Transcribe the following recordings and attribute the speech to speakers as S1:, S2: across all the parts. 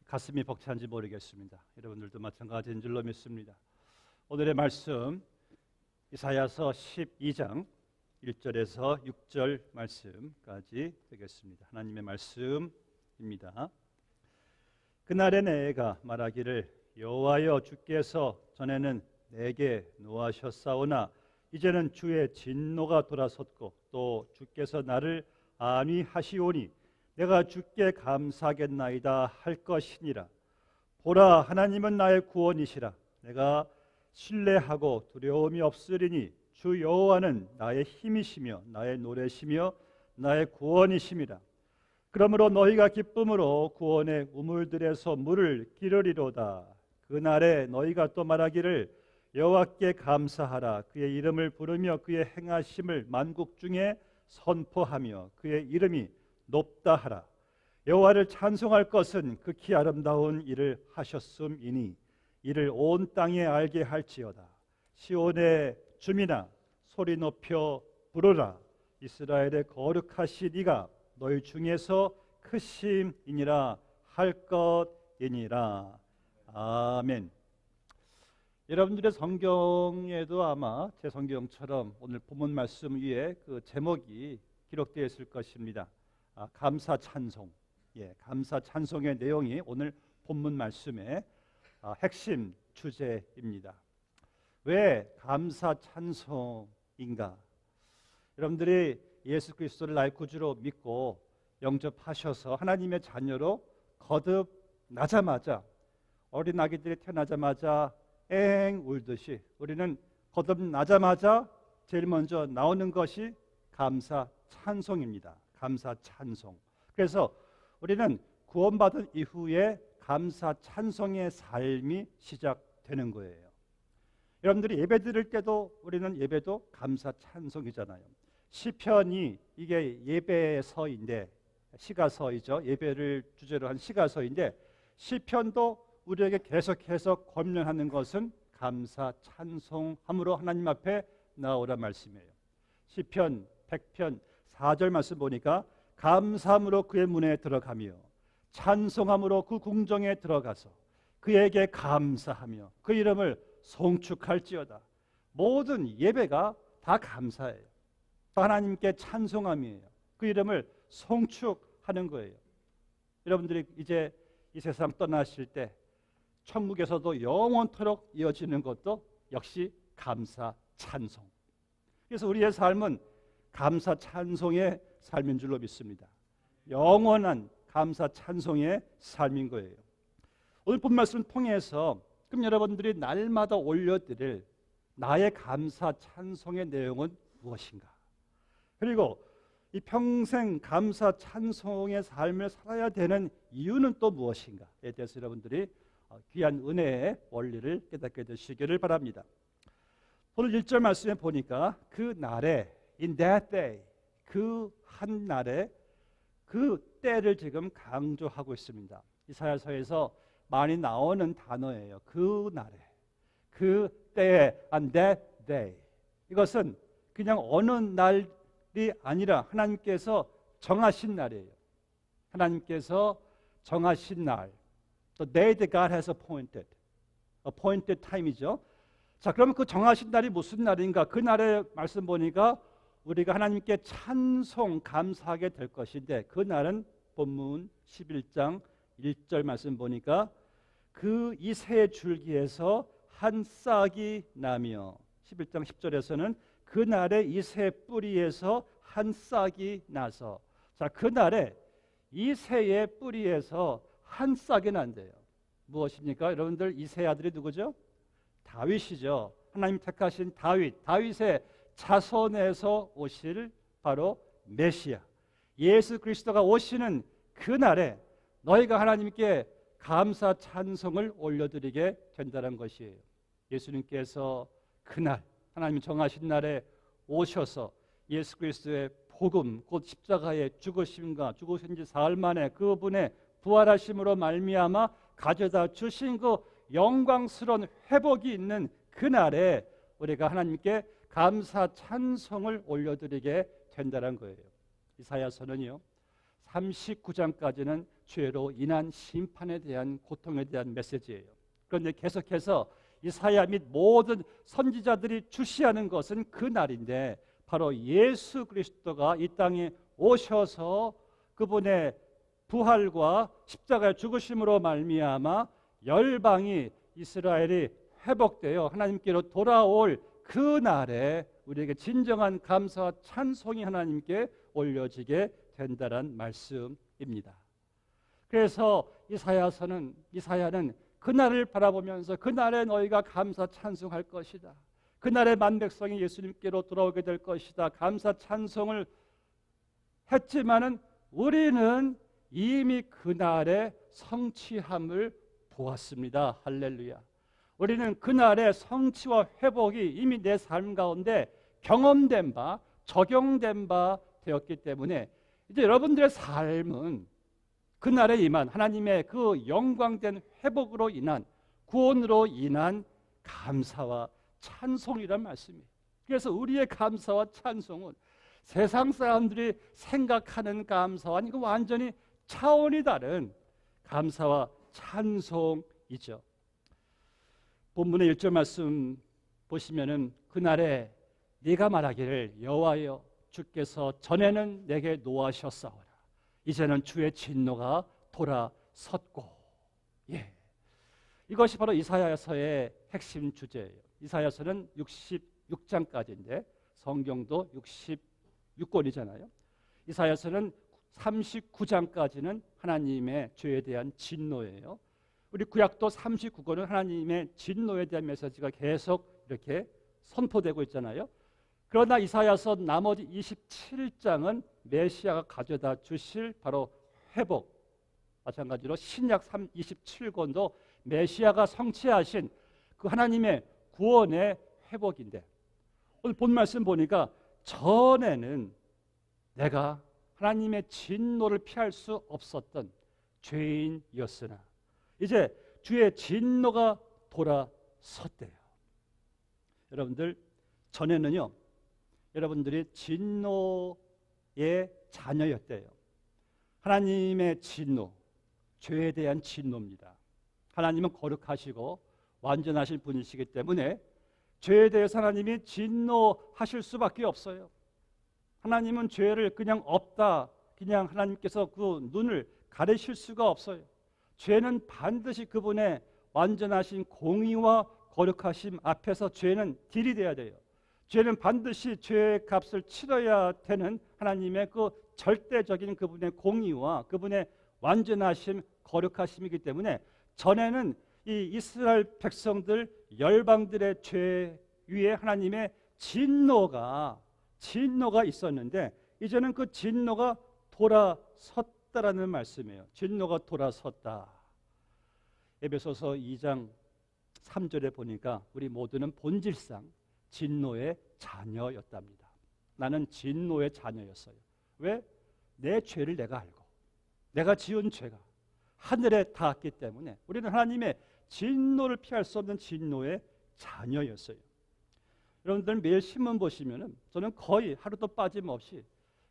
S1: 가슴이 벅찬지 모르겠습니다. 여러분들도 마찬가지인 줄로 믿습니다. 오늘의 말씀 이사야서 12장 1절에서 6절 말씀까지 되겠습니다. 하나님의 말씀입니다. 그날에 내가 말하기를 여호와여 주께서 전에는 내게 노하셨사오나 이제는 주의 진노가 돌아섰고 또 주께서 나를 안위하시오니 내가 주께 감사하겠나이다 할 것이니라. 보라, 하나님은 나의 구원이시라. 내가 신뢰하고 두려움이 없으리니 주 여호와는 나의 힘이시며 나의 노래시며 나의 구원이심이라. 그러므로 너희가 기쁨으로 구원의 우물들에서 물을 기르리로다. 그날에 너희가 또 말하기를 여호와께 감사하라. 그의 이름을 부르며 그의 행하심을 만국 중에 선포하며 그의 이름이 높다 하라. 여호와를 찬송할 것은 극히 아름다운 일을 하셨음이니 이를 온 땅에 알게 할지어다. 시온의 주민아 소리 높여 부르라. 이스라엘의 거룩하신 이가 너희 중에서 크심이니라 할 것이니라. 아멘. 여러분들의 성경에도 아마 제 성경처럼 오늘 본문 말씀 위에 그 제목이 기록되어 있을 것입니다. 감사 찬송. 감사 찬송의 내용이 오늘 본문 말씀의 핵심 주제입니다. 왜 감사 찬송인가? 여러분들이 예수 그리스도를 나의 구주로 믿고 영접하셔서 하나님의 자녀로 거듭나자마자, 어린 아기들이 태어나자마자 엥 울듯이 우리는 거듭나자마자 제일 먼저 나오는 것이 감사 찬송입니다. 감사 찬송. 그래서 우리는 구원받은 이후에 감사 찬송의 삶이 시작되는 거예요. 여러분들이 예배 드릴 때도 우리는 예배도 감사 찬송이잖아요. 시편이 이게 예배서인데, 시가서이죠. 예배를 주제로 한 시가서인데, 시편도 우리에게 계속해서 권면하는 것은 감사 찬송함으로 하나님 앞에 나오란 말씀이에요. 시편 100편 4절 말씀 보니까 감사함으로 그의 문에 들어가며 찬송함으로 그 궁정에 들어가서 그에게 감사하며 그 이름을 송축할지어다. 모든 예배가 다 감사예요. 하나님께 찬송함이에요. 그 이름을 송축하는 거예요. 여러분들이 이제 이 세상 떠나실 때 천국에서도 영원토록 이어지는 것도 역시 감사 찬송. 그래서 우리의 삶은 감사 찬송의 삶인 줄로 믿습니다. 영원한 감사 찬송의 삶인 거예요. 오늘 본 말씀을 통해서 그럼 여러분들이 날마다 올려드릴 나의 감사 찬송의 내용은 무엇인가? 그리고 이 평생 감사 찬송의 삶을 살아야 되는 이유는 또 무엇인가에 대해서 여러분들이 귀한 은혜의 원리를 깨닫게 되시기를 바랍니다. 오늘 1절 말씀에 보니까 그 날에 in that day, 그 한 날에 그 때를 지금 강조하고 있습니다. 이사야서에서 많이 나오는 단어예요. 그 날에, 그 때에, on that day. 이것은 그냥 어느 날이 아니라 하나님께서 정하신 날이에요. 하나님께서 정하신 날. The day that God has appointed. appointed time이죠. 자, 그러면 그 정하신 날이 무슨 날인가? 그 날의 말씀 보니까 우리가 하나님께 찬송, 감사하게 될 것인데 그 날은 본문 11장 1절 말씀 보니까 그 이새 줄기에서 한 싹이 나며 11장 10절에서는 그 날에 이새 뿌리에서 한 싹이 나서 자, 그 날에 이새의 뿌리에서 한 싹이 난대요. 무엇입니까? 여러분들 이새 아들이 누구죠? 다윗이죠. 하나님 택하신 다윗의 자손에서 오실 바로 메시아 예수 그리스도가 오시는 그 날에 너희가 하나님께 감사 찬송을 올려드리게 된다는 것이에요. 예수님께서 그날 하나님 정하신 날에 오셔서 예수 그리스도의 복음 곧 십자가의 죽으심과 죽으신 지 사흘 만에 그분의 부활하심으로 말미암아 가져다 주신 그 영광스러운 회복이 있는 그날에 우리가 하나님께 감사 찬송을 올려드리게 된다는 거예요. 이사야서는요 39장까지는 죄로 인한 심판에 대한 고통에 대한 메시지예요. 그런데 계속해서 이사야 및 모든 선지자들이 주시하는 것은 그 날인데 바로 예수 그리스도가 이 땅에 오셔서 그분의 부활과 십자가의 죽으심으로 말미암아 열방이 이스라엘이 회복되어 하나님께로 돌아올 그 날에 우리에게 진정한 감사와 찬송이 하나님께 올려지게 된다는 말씀입니다. 그래서 이사야는 그날을 바라보면서 그날에 너희가 감사 찬송할 것이다. 그날에 만백성이 예수님께로 돌아오게 될 것이다. 감사 찬송을 했지만은 우리는 이미 그날의 성취함을 보았습니다. 할렐루야. 우리는 그날의 성취와 회복이 이미 내 삶 가운데 경험된 바, 적용된 바 되었기 때문에 이제 여러분들의 삶은 그날에 임한 하나님의 그 영광된 회복으로 인한 구원으로 인한 감사와 찬송이란 말씀이에요. 그래서 우리의 감사와 찬송은 세상 사람들이 생각하는 감사와 이거 완전히 차원이 다른 감사와 찬송이죠. 본문의 1절 말씀 보시면은 그날에 네가 말하기를 여호와여 주께서 전에는 내게 노하셨사오라 이제는 주의 진노가 돌아섰고. 이것이 바로 이사야서의 핵심 주제예요. 이사야서는 66장까지인데 성경도 66권이잖아요. 이사야서는 39장까지는 하나님의 죄에 대한 진노예요. 우리 구약도 39권은 하나님의 진노에 대한 메시지가 계속 이렇게 선포되고 있잖아요. 그러나 이사야서 나머지 27장은 메시아가 가져다 주실 바로 회복, 마찬가지로 신약 27권도 메시아가 성취하신 그 하나님의 구원의 회복인데, 오늘 본 말씀 보니까 전에는 내가 하나님의 진노를 피할 수 없었던 죄인이었으나 이제 주의 진노가 돌아섰대요. 여러분들, 전에는요 여러분들이 진노의 자녀였대요. 하나님의 진노, 죄에 대한 진노입니다. 하나님은 거룩하시고 완전하신 분이시기 때문에 죄에 대해서 하나님이 진노하실 수밖에 없어요. 하나님은 죄를 그냥 없다, 그냥 하나님께서 그 눈을 가리실 수가 없어요. 죄는 반드시 그분의 완전하신 공의와 거룩하심 앞에서 죄는 딜이 돼야 돼요. 죄는 반드시 죄의 값을 치러야 되는 하나님의 그 절대적인 그분의 공의와 그분의 완전하심, 거룩하심이기 때문에 전에는 이 이스라엘 백성들 열방들의 죄 위에 하나님의 진노가 있었는데 이제는 그 진노가 돌아섰다라는 말씀이에요. 진노가 돌아섰다. 에베소서 2장 3절에 보니까 우리 모두는 본질상 진노의 자녀였답니다. 나는 진노의 자녀였어요. 왜? 내 죄를 내가 알고 내가 지은 죄가 하늘에 닿았기 때문에 우리는 하나님의 진노를 피할 수 없는 진노의 자녀였어요. 여러분들 매일 신문 보시면은 저는 거의 하루도 빠짐없이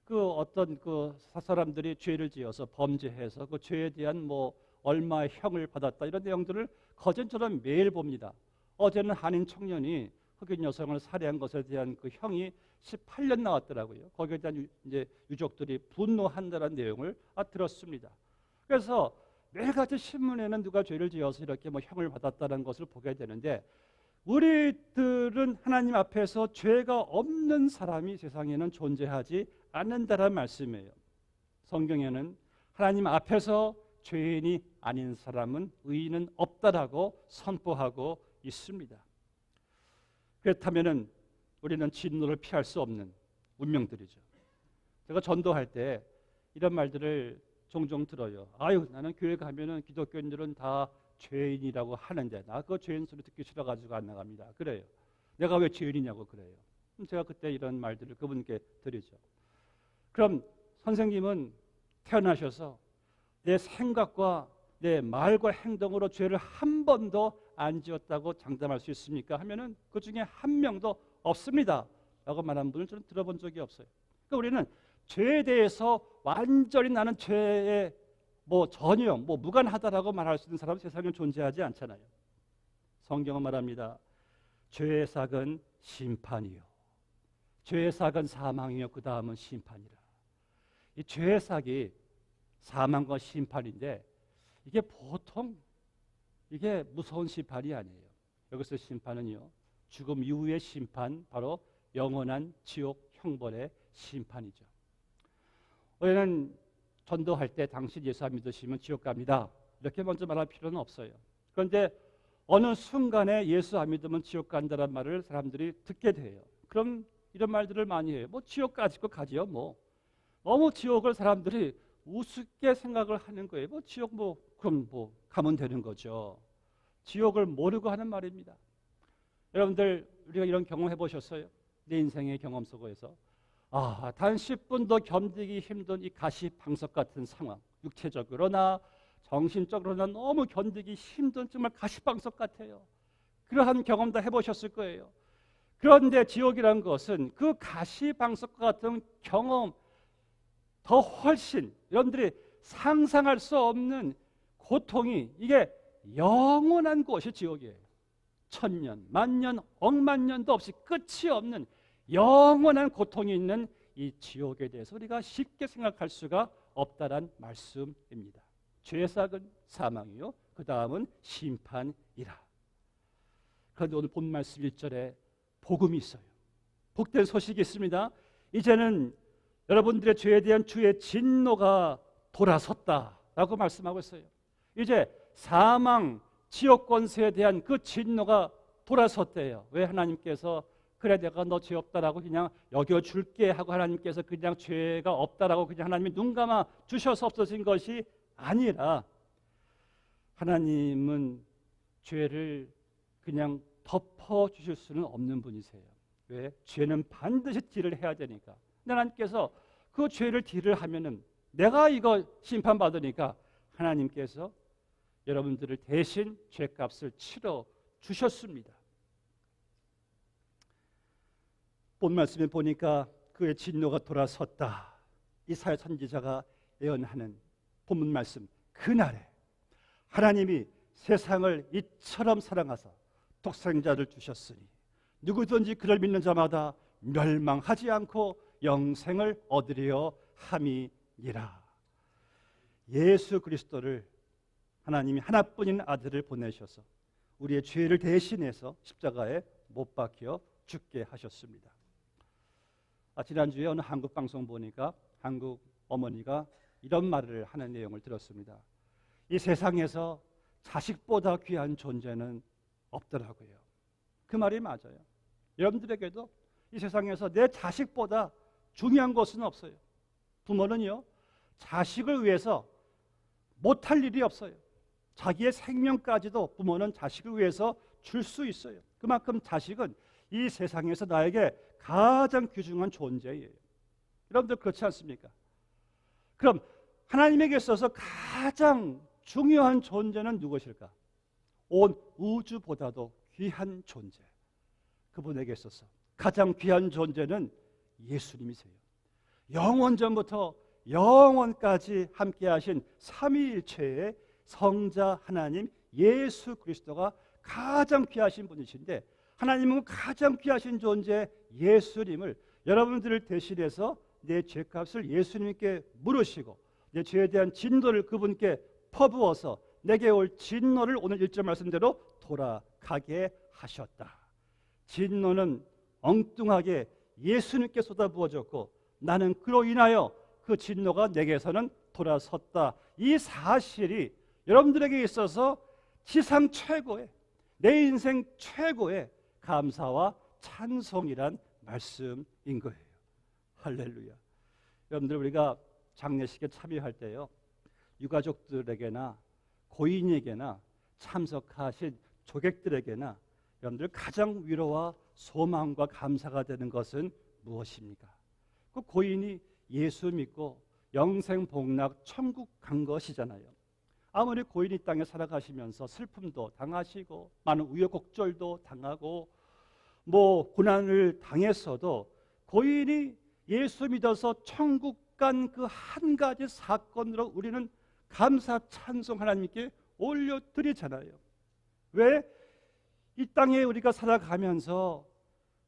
S1: 그 어떤 그 사람들이 죄를 지어서 범죄해서 그 죄에 대한 뭐 얼마의 형을 받았다 이런 내용들을 거짓처럼 매일 봅니다. 어제는 한인 청년이 흑인 여성을 살해한 것에 대한 그 형이 18년 나왔더라고요. 거기에 대한 이제 유족들이 분노한다는 내용을 들었습니다. 그래서 매일같이 신문에는 누가 죄를 지어서 이렇게 뭐 형을 받았다는 것을 보게 되는데 우리들은 하나님 앞에서 죄가 없는 사람이 세상에는 존재하지 않는다는 말씀이에요. 성경에는 하나님 앞에서 죄인이 아닌 사람은 의인은 없다라고 선포하고 있습니다. 그렇다면은 우리는 진노를 피할 수 없는 운명들이죠. 제가 전도할 때 이런 말들을 종종 들어요. 아유, 나는 교회 가면은 기독교인들은 다 죄인이라고 하는데 나 그 죄인 소리 듣기 싫어가지고 안 나갑니다. 그래요. 내가 왜 죄인이냐고 그래요. 제가 그때 이런 말들을 그분께 드리죠. 그럼 선생님은 태어나셔서 내 생각과 내 말과 행동으로 죄를 한 번도 안 지었다고 장담할 수 있습니까? 하면은 그 중에 한 명도 없습니다 라고 말한 분을 저는 들어본 적이 없어요. 그러니까 우리는 죄에 대해서 완전히 나는 죄에 뭐 전혀 뭐 무관하다라고 말할 수 있는 사람은 세상에 존재하지 않잖아요. 성경은 말합니다. 죄의 삭은 심판이요, 죄의 삭은 사망이요, 그 다음은 심판이라. 이 죄의 삭이 사망과 심판인데 이게 보통 이게 무서운 심판이 아니에요. 여기서 심판은요, 죽음 이후의 심판, 바로 영원한 지옥 형벌의 심판이죠. 우리는 전도할 때 당신 예수 안 믿으시면 지옥 갑니다, 이렇게 먼저 말할 필요는 없어요. 그런데 어느 순간에 예수 안 믿으면 지옥 간다는 말을 사람들이 듣게 돼요. 그럼 이런 말들을 많이 해요. 뭐 지옥까지 거 가지요. 뭐 너무 지옥을 사람들이 우습게 생각을 하는 거예요. 뭐 지옥 뭐 그럼 뭐 가면 되는 거죠. 지옥을 모르고 하는 말입니다. 여러분들 우리가 이런 경험 해보셨어요? 내 인생의 경험 속에서 단 10분도 견디기 힘든 이 가시방석 같은 상황, 육체적으로나 정신적으로나 너무 견디기 힘든 정말 가시방석 같아요. 그러한 경험 다 해보셨을 거예요. 그런데 지옥이란 것은 그 가시방석과 같은 경험 더 훨씬 여러분들이 상상할 수 없는 고통이, 이게 영원한 곳이 지옥이에요. 천년, 만년, 억만 년도 없이 끝이 없는 영원한 고통이 있는 이 지옥에 대해서 우리가 쉽게 생각할 수가 없다란 말씀입니다. 죄의 삭은 사망이요, 그 다음은 심판이라. 그런데 오늘 본 말씀 1절에 복음이 있어요. 복된 소식이 있습니다. 이제는 여러분들의 죄에 대한 주의 진노가 돌아섰다라고 말씀하고 있어요. 이제 사망, 지옥 권세에 대한 그 진노가 돌아섰대요. 왜? 하나님께서 그래 내가 너 죄 없다라고 그냥 여겨줄게 하고 하나님께서 그냥 죄가 없다라고 그냥 하나님이 눈 감아 주셔서 없어진 것이 아니라 하나님은 죄를 그냥 덮어주실 수는 없는 분이세요. 왜? 죄는 반드시 딜을 해야 되니까. 하나님께서 그 죄를 딜을 하면은 내가 이거 심판받으니까 하나님께서 여러분들을 대신 죄값을 치러 주셨습니다. 본 말씀에 보니까 그의 진노가 돌아섰다. 이사야 선지자가 예언하는 본문 말씀, 그날에 하나님이 세상을 이처럼 사랑하사 독생자를 주셨으니 누구든지 그를 믿는 자마다 멸망하지 않고 영생을 얻으려 함이니라. 예수 그리스도를 하나님이 하나뿐인 아들을 보내셔서 우리의 죄를 대신해서 십자가에 못 박혀 죽게 하셨습니다. 지난주에 어느 한국 방송 보니까 한국 어머니가 이런 말을 하는 내용을 들었습니다. 이 세상에서 자식보다 귀한 존재는 없더라고요. 그 말이 맞아요. 여러분들에게도 이 세상에서 내 자식보다 중요한 것은 없어요. 부모는요, 자식을 위해서 못할 일이 없어요. 자기의 생명까지도 부모는 자식을 위해서 줄 수 있어요. 그만큼 자식은 이 세상에서 나에게 가장 귀중한 존재예요. 여러분들 그렇지 않습니까? 그럼 하나님에게 있어서 가장 중요한 존재는 누구실까? 온 우주보다도 귀한 존재, 그분에게 있어서 가장 귀한 존재는 예수님이세요. 영원 전부터 영원까지 함께 하신 삼위일체의 성자 하나님 예수 그리스도가 가장 귀하신 분이신데, 하나님은 가장 귀하신 존재 예수님을 여러분들을 대신해서 내 죄값을 예수님께 물으시고 내 죄에 대한 진노를 그분께 퍼부어서 내게 올 진노를 오늘 1절 말씀대로 돌아가게 하셨다. 진노는 엉뚱하게 예수님께 쏟아부어졌고 나는 그로 인하여 그 진노가 내게서는 돌아섰다. 이 사실이 여러분들에게 있어서 지상 최고의, 내 인생 최고의 감사와 찬송이란 말씀인 거예요. 할렐루야. 여러분들 우리가 장례식에 참여할 때요, 유가족들에게나 고인에게나 참석하신 조객들에게나 여러분들 가장 위로와 소망과 감사가 되는 것은 무엇입니까? 그 고인이 예수 믿고 영생 복락 천국 간 것이잖아요. 아무리 고인이 땅에 살아가시면서 슬픔도 당하시고 많은 우여곡절도 당하고 뭐 고난을 당했어도 고인이 예수 믿어서 천국 간 그 한 가지 사건으로 우리는 감사 찬송 하나님께 올려드리잖아요. 왜? 이 땅에 우리가 살아가면서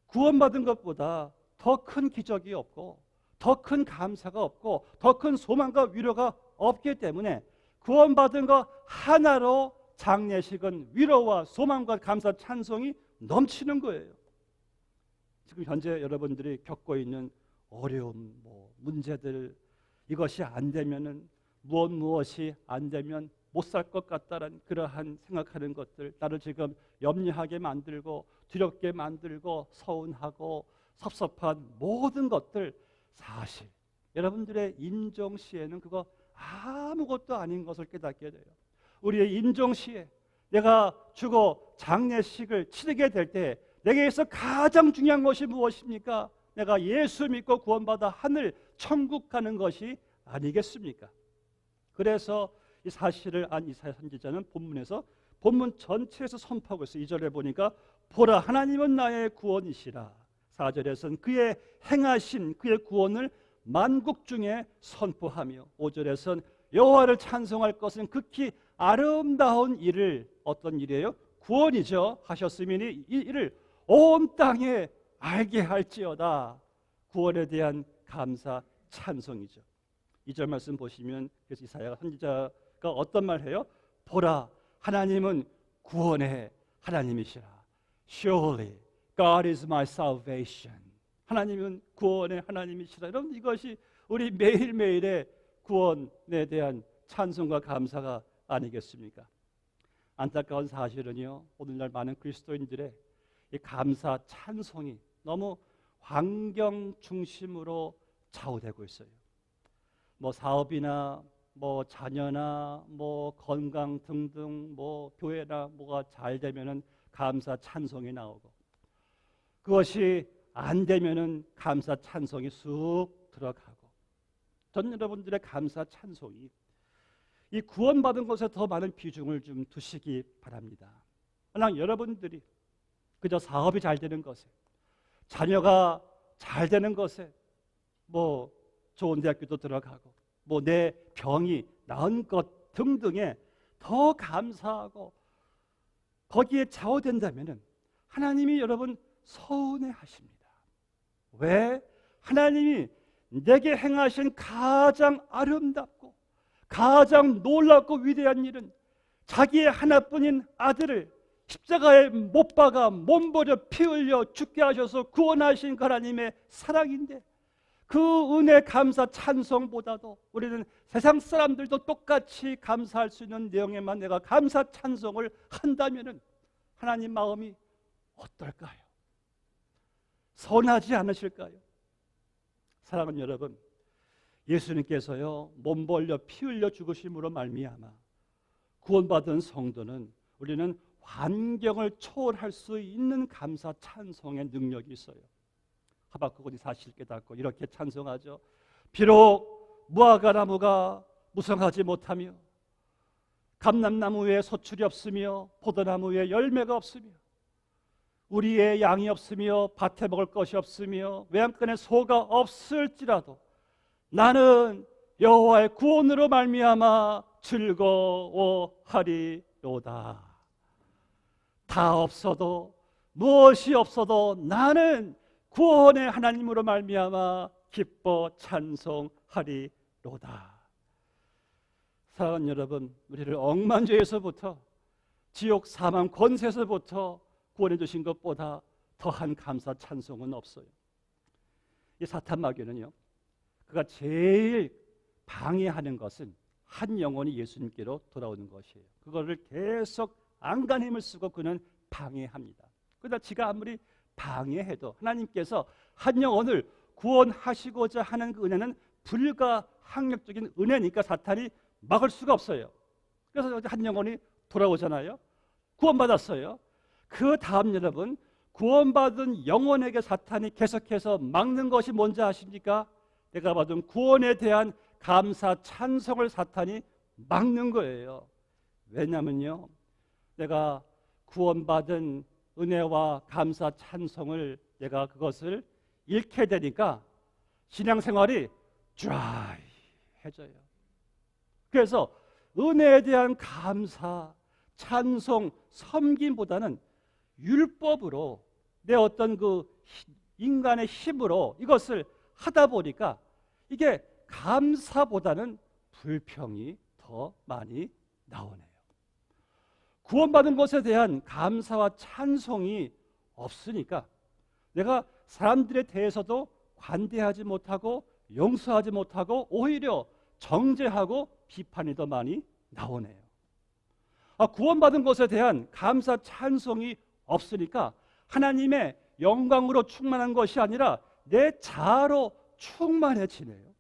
S1: 구원받은 것보다 더 큰 기적이 없고 더 큰 감사가 없고 더 큰 소망과 위로가 없기 때문에 구원받은 것 하나로 장례식은 위로와 소망과 감사 찬송이 넘치는 거예요. 지금 현재 여러분들이 겪고 있는 어려움, 문제들, 이것이 안 되면은 무엇이 안 되면 못 살 것 같다는 그러한 생각하는 것들, 나를 지금 염려하게 만들고 두렵게 만들고 서운하고 섭섭한 모든 것들, 사실 여러분들의 인정시에는 그거 아무것도 아닌 것을 깨닫게 돼요. 우리의 인정시에 내가 죽어 장례식을 치르게 될 때 내게서 가장 중요한 것이 무엇입니까? 내가 예수 믿고 구원받아 하늘 천국 가는 것이 아니겠습니까? 그래서 이 사실을 안 이사야 선지자는 본문 전체에서 선포하고 있어요. 2절에 보니까 보라, 하나님은 나의 구원이시라. 4절에서는 그의 행하신 그의 구원을 만국 중에 선포하며, 5절에서는 여호와를 찬송할 것은 극히 아름다운 일을, 어떤 일이에요? 구원이죠. 하셨으니 이 일을 온 땅에 알게 할지어다. 구원에 대한 감사 찬송이죠. 2절 말씀 보시면, 그래서 이사야 선지자가 어떤 말 해요? 보라, 하나님은 구원의 하나님이시라. Surely God is my salvation. 하나님은 구원의 하나님이시라. 여러분, 이것이 우리 매일매일의 구원에 대한 찬송과 감사가 아니겠습니까? 안타까운 사실은요, 오늘날 많은 그리스도인들의 이 감사 찬송이 너무 환경 중심으로 좌우되고 있어요. 사업이나 자녀나 건강 등등 교회나 뭐가 잘 되면은 감사 찬송이 나오고, 그것이 안 되면은 감사 찬송이 쑥 들어가고, 전 여러분들의 감사 찬송이 이 구원받은 것에 더 많은 비중을 좀 두시기 바랍니다. 그냥 여러분들이 그저 사업이 잘 되는 것에, 자녀가 잘 되는 것에, 좋은 대학교도 들어가고, 내 병이 나은 것 등등에 더 감사하고 거기에 좌우된다면은 하나님이 여러분 서운해 하십니다. 왜? 하나님이 내게 행하신 가장 아름답고 가장 놀랍고 위대한 일은 자기의 하나뿐인 아들을 십자가에 못 박아 몸버려 피 흘려 죽게 하셔서 구원하신 하나님의 사랑인데, 그 은혜 감사 찬송보다도 우리는 세상 사람들도 똑같이 감사할 수 있는 내용에만 내가 감사 찬송을 한다면은 하나님 마음이 어떨까요? 서운하지 않으실까요? 사랑하는 여러분, 예수님께서요 몸 벌려 피 흘려 죽으심으로 말미암아 구원받은 성도는, 우리는 환경을 초월할 수 있는 감사 찬송의 능력이 있어요. 하박국은 이 사실 깨닫고 이렇게 찬송하죠. 비록 무화과 나무가 무성하지 못하며 감람나무 위에 소출이 없으며 포도나무 위에 열매가 없으며 우리의 양이 없으며 밭에 먹을 것이 없으며 외양간에 소가 없을지라도 나는 여호와의 구원으로 말미암아 즐거워하리로다. 다 없어도 무엇이 없어도 나는 구원의 하나님으로 말미암아 기뻐 찬송하리로다. 사랑하는 여러분, 우리를 억만죄에서부터 지옥 사망 권세에서부터 구원해 주신 것보다 더한 감사 찬송은 없어요. 이 사탄 마귀는요, 그가 제일 방해하는 것은 한 영혼이 예수님께로 돌아오는 것이에요. 그거를 계속 안간힘을 쓰고 그는 방해합니다. 그러나 지가 아무리 방해해도 하나님께서 한 영혼을 구원하시고자 하는 그 은혜는 불가항력적인 은혜니까 사탄이 막을 수가 없어요. 그래서 한 영혼이 돌아오잖아요. 구원받았어요. 그 다음 여러분, 구원받은 영혼에게 사탄이 계속해서 막는 것이 뭔지 아십니까? 내가 받은 구원에 대한 감사 찬송을 사탄이 막는 거예요. 왜냐면요, 내가 구원받은 은혜와 감사 찬송을 내가 그것을 잃게 되니까 신앙생활이 드라이해져요. 그래서 은혜에 대한 감사, 찬송, 섬김보다는 율법으로 내 어떤 그 인간의 힘으로 이것을 하다 보니까 이게 감사보다는 불평이 더 많이 나오네요. 구원받은 것에 대한 감사와 찬송이 없으니까 내가 사람들에 대해서도 관대하지 못하고 용서하지 못하고 오히려 정죄하고 비판이 더 많이 나오네요. 구원받은 것에 대한 감사 찬송이 없으니까 하나님의 영광으로 충만한 것이 아니라 내 자아로 충만해지네요.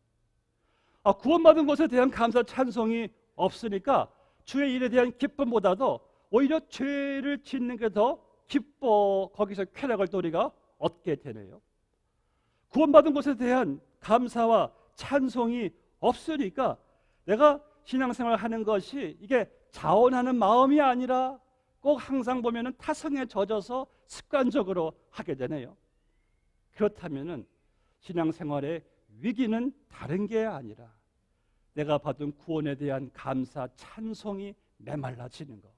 S1: 구원받은 것에 대한 감사 찬송이 없으니까 주의 일에 대한 기쁨보다도 오히려 죄를 짓는 게 더 기뻐 거기서 쾌락을 또 우리가 얻게 되네요. 구원받은 것에 대한 감사와 찬송이 없으니까 내가 신앙생활을 하는 것이 이게 자원하는 마음이 아니라 꼭 항상 보면은 타성에 젖어서 습관적으로 하게 되네요. 그렇다면은 신앙생활의 위기는 다른 게 아니라 내가 받은 구원에 대한 감사, 찬송이 메말라지는 것.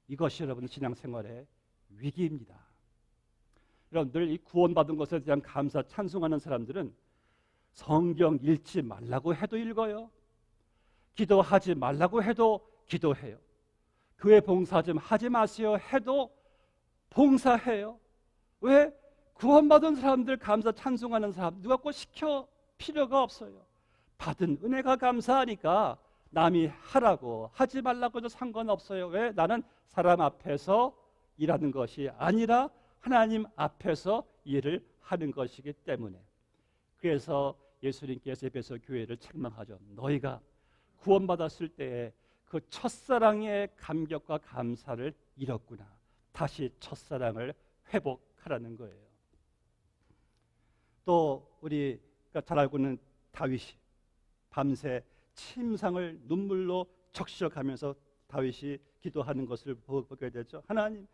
S1: 이것이 여러분 신앙생활의 위기입니다. 여러분들 이 구원받은 것에 대한 감사, 찬송하는 사람들은 성경 읽지 말라고 해도 읽어요. 기도하지 말라고 해도 기도해요. 교회 봉사 좀 하지 마세요 해도 봉사해요. 왜? 구원받은 사람들 감사 찬송하는 사람 누가 꼭 시켜 필요가 없어요. 받은 은혜가 감사하니까 남이 하라고 하지 말라고도 상관없어요. 왜? 나는 사람 앞에서 일하는 것이 아니라 하나님 앞에서 일을 하는 것이기 때문에. 그래서 예수님께서 에베소 교회를 책망하죠. 너희가 구원받았을 때에 그 첫사랑의 감격과 감사를 잃었구나. 다시 첫사랑을 회복하라는 거예요. 또 우리가 잘 알고 있는 다윗이 밤새 침상을 눈물로 적셔가면서 다윗이 기도하는 것을 보게 되죠. 하나님,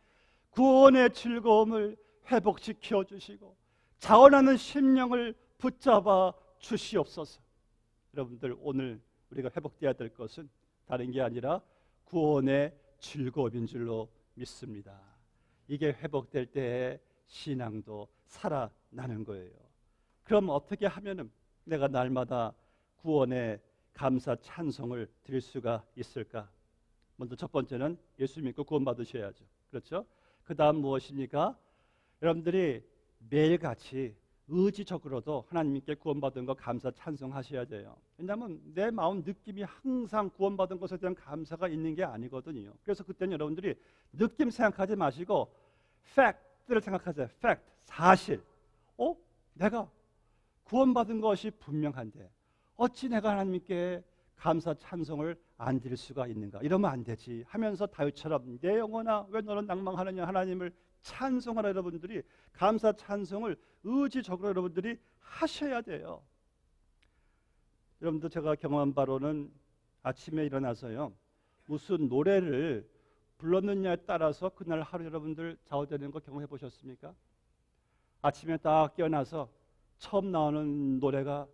S1: 구원의 즐거움을 회복시켜 주시고 자원하는 심령을 붙잡아 주시옵소서. 여러분들 오늘 우리가 회복되어야 될 것은 다른 게 아니라 구원의 즐거움인 줄로 믿습니다. 이게 회복될 때에 신앙도 살아나는 거예요. 그럼 어떻게 하면은 내가 날마다 구원의 감사 찬송을 드릴 수가 있을까? 먼저 첫 번째는 예수 믿고 구원 받으셔야죠. 그렇죠? 그 다음 무엇입니까? 여러분들이 매일같이 의지적으로도 하나님께 구원받은 거 감사 찬송하셔야 돼요. 왜냐하면 내 마음 느낌이 항상 구원받은 것에 대한 감사가 있는 게 아니거든요. 그래서 그때는 여러분들이 느낌 생각하지 마시고 팩트를 생각하세요. 팩트, 사실. 내가 구원받은 것이 분명한데 어찌 내가 하나님께 감사 찬송을 안 드릴 수가 있는가? 이러면 안 되지 하면서 다윗처럼 내 영혼아 왜 너는 낭망하느냐 하나님을 찬송하라. 여러분들이 감사 찬송을 의지적으로 여러분들이 하셔야 돼요. 여러분들 제가 경험한 바로는 아침에 일어나서요 무슨 노래를 불렀느냐에 따라서 그날 하루 여러분들 좌우되는 거 경험해 보셨습니까? 아침에 딱 깨어나서 처음 나오는 노래가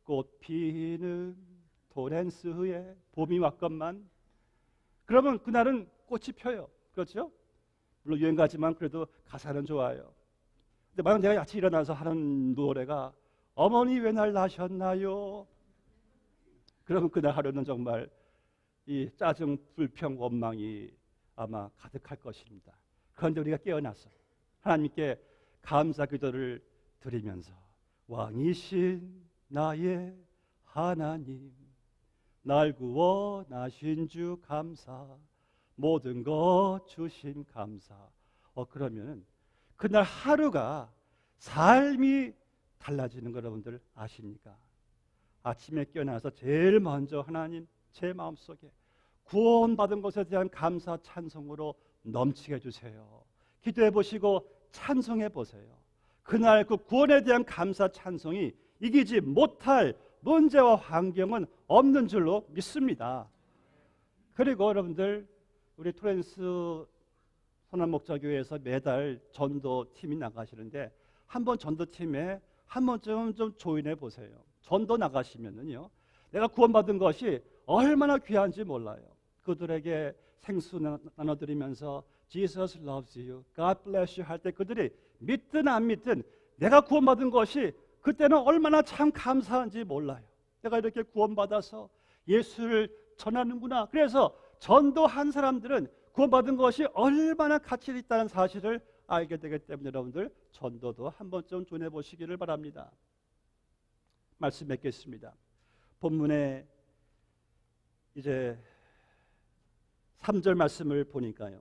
S1: 꽃 피는 토렌스에 봄이 왔건만, 그러면 그날은 꽃이 펴요. 그렇죠? 물론 유행가지만 그래도 가사는 좋아요. 근데 만약 내가 아침에 일어나서 하는 노래가 어머니 왜 날 낳으셨나요? 그러면 그날 하루는 정말 이 짜증, 불평, 원망이 아마 가득할 것입니다. 그런데 우리가 깨어나서 하나님께 감사 기도를 드리면서 왕이신 나의 하나님, 날 구원하신 주 감사, 모든 것 주신 감사. 그러면 그날 하루가 삶이 달라지는 거 여러분들 아십니까? 아침에 깨어나서 제일 먼저 하나님 제 마음속에 구원받은 것에 대한 감사 찬송으로 넘치게 해주세요. 기도해 보시고 찬송해 보세요. 그날 그 구원에 대한 감사 찬송이 이기지 못할 문제와 환경은 없는 줄로 믿습니다. 그리고 여러분들 우리 토렌스 선한목자교회에서 매달 전도팀이 나가시는데 한번 전도팀에 한 번쯤 좀 조인해 보세요. 전도 나가시면은요 내가 구원받은 것이 얼마나 귀한지 몰라요. 그들에게 생수 나눠드리면서 Jesus loves you, God bless you 할 때 그들이 믿든 안 믿든 내가 구원받은 것이 그때는 얼마나 참 감사한지 몰라요. 내가 이렇게 구원받아서 예수를 전하는구나. 그래서 전도한 사람들은 구원받은 것이 얼마나 가치 있다는 사실을 알게 되기 때문에 여러분들 전도도 한 번쯤 전해 보시기를 바랍니다. 말씀 맺겠습니다. 본문에 이제 3절 말씀을 보니까요.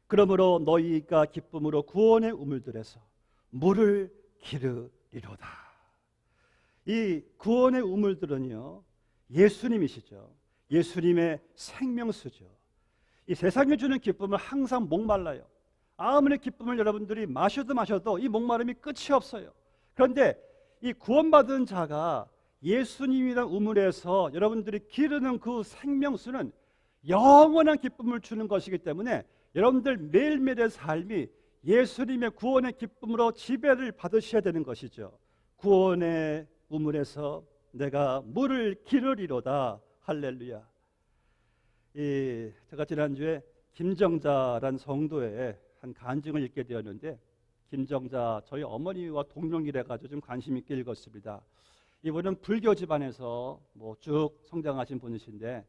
S1: 그러므로 너희가 기쁨으로 구원의 우물들에서 물을 기르리로다. 이 구원의 우물들은요, 예수님이시죠. 예수님의 생명수죠. 이 세상에 주는 기쁨은 항상 목말라요. 아무리 기쁨을 여러분들이 마셔도 이 목마름이 끝이 없어요. 그런데 이 구원받은 자가 예수님이란 우물에서 여러분들이 기르는 그 생명수는 영원한 기쁨을 주는 것이기 때문에 여러분들 매일매일의 삶이 예수님의 구원의 기쁨으로 지배를 받으셔야 되는 것이죠. 구원의 우물에서 내가 물을 기르리로다. 할렐루야. 제가 지난주에 김정자란 성도의 한 간증을 읽게 되었는데, 김정자 저희 어머니와 동명이래 가지고 좀 관심 있게 읽었습니다. 이분은 불교 집안에서 쭉 성장하신 분이신데,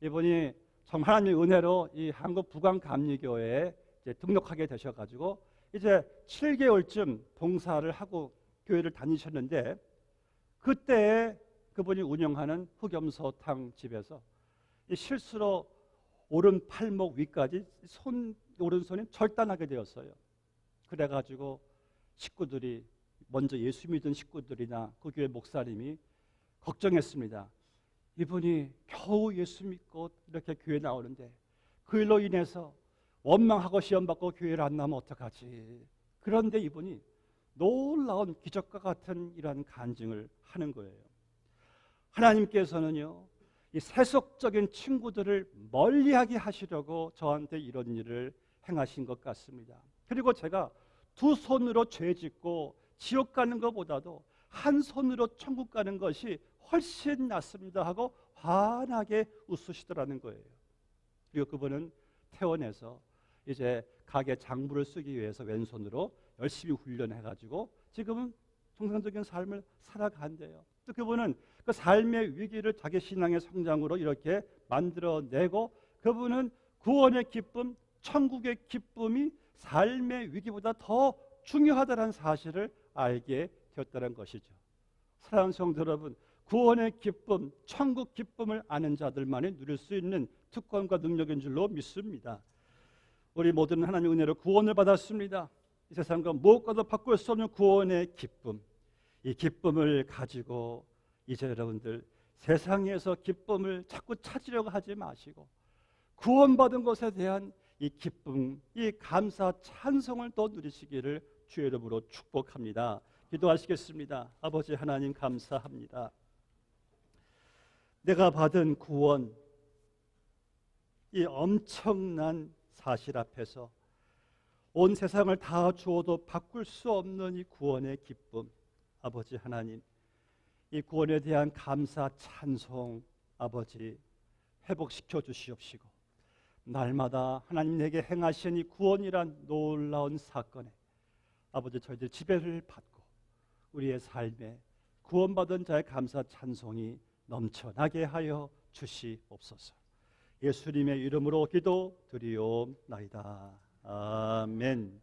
S1: 이분이 정말 하나님의 은혜로 이 한국 북왕감리교회에 이제 등록하게 되셔가지고 이제 7개월쯤 봉사를 하고 교회를 다니셨는데, 그때 그분이 운영하는 흑염소탕 집에서 이 실수로 오른 팔목 위까지 오른손이 절단하게 되었어요. 그래가지고 식구들이, 먼저 예수 믿은 식구들이나 그 교회 목사님이 걱정했습니다. 이분이 겨우 예수 믿고 이렇게 교회 나오는데 그 일로 인해서 원망하고 시험받고 교회를 안 나오면 어떡하지. 그런데 이분이 놀라운 기적과 같은 이러한 간증을 하는 거예요. 하나님께서는요, 이 세속적인 친구들을 멀리하게 하시려고 저한테 이런 일을 행하신 것 같습니다. 그리고 제가 두 손으로 죄 짓고 지옥 가는 것보다도 한 손으로 천국 가는 것이 훨씬 낫습니다 하고 환하게 웃으시더라는 거예요. 그리고 그분은 퇴원해서 이제 가게 장부를 쓰기 위해서 왼손으로 열심히 훈련해가지고 지금은 정상적인 삶을 살아간대요. 또 그분은 그 삶의 위기를 자기 신앙의 성장으로 이렇게 만들어내고, 그분은 구원의 기쁨, 천국의 기쁨이 삶의 위기보다 더 중요하다는 사실을 알게 되었다는 것이죠. 사랑하는 성도 여러분, 구원의 기쁨, 천국 기쁨을 아는 자들만이 누릴 수 있는 특권과 능력인 줄로 믿습니다. 우리 모두는 하나님의 은혜로 구원을 받았습니다. 이 세상과 무엇과도 바꿀 수 없는 구원의 기쁨, 이 기쁨을 가지고 이제 여러분들 세상에서 기쁨을 자꾸 찾으려고 하지 마시고 구원받은 것에 대한 이 기쁨, 이 감사, 찬송을 또 누리시기를 주의 이름으로 축복합니다. 기도하시겠습니다. 아버지 하나님, 감사합니다. 내가 받은 구원, 이 엄청난 사실 앞에서 온 세상을 다 주어도 바꿀 수 없는 이 구원의 기쁨, 아버지 하나님, 이 구원에 대한 감사, 찬송, 아버지 회복시켜 주시옵시고, 날마다 하나님 내게 행하신 이 구원이란 놀라운 사건에 아버지 저희들 지배를 받고 우리의 삶에 구원받은 자의 감사, 찬송이 넘쳐나게 하여 주시옵소서. 예수님의 이름으로 기도드리옵나이다. 아멘.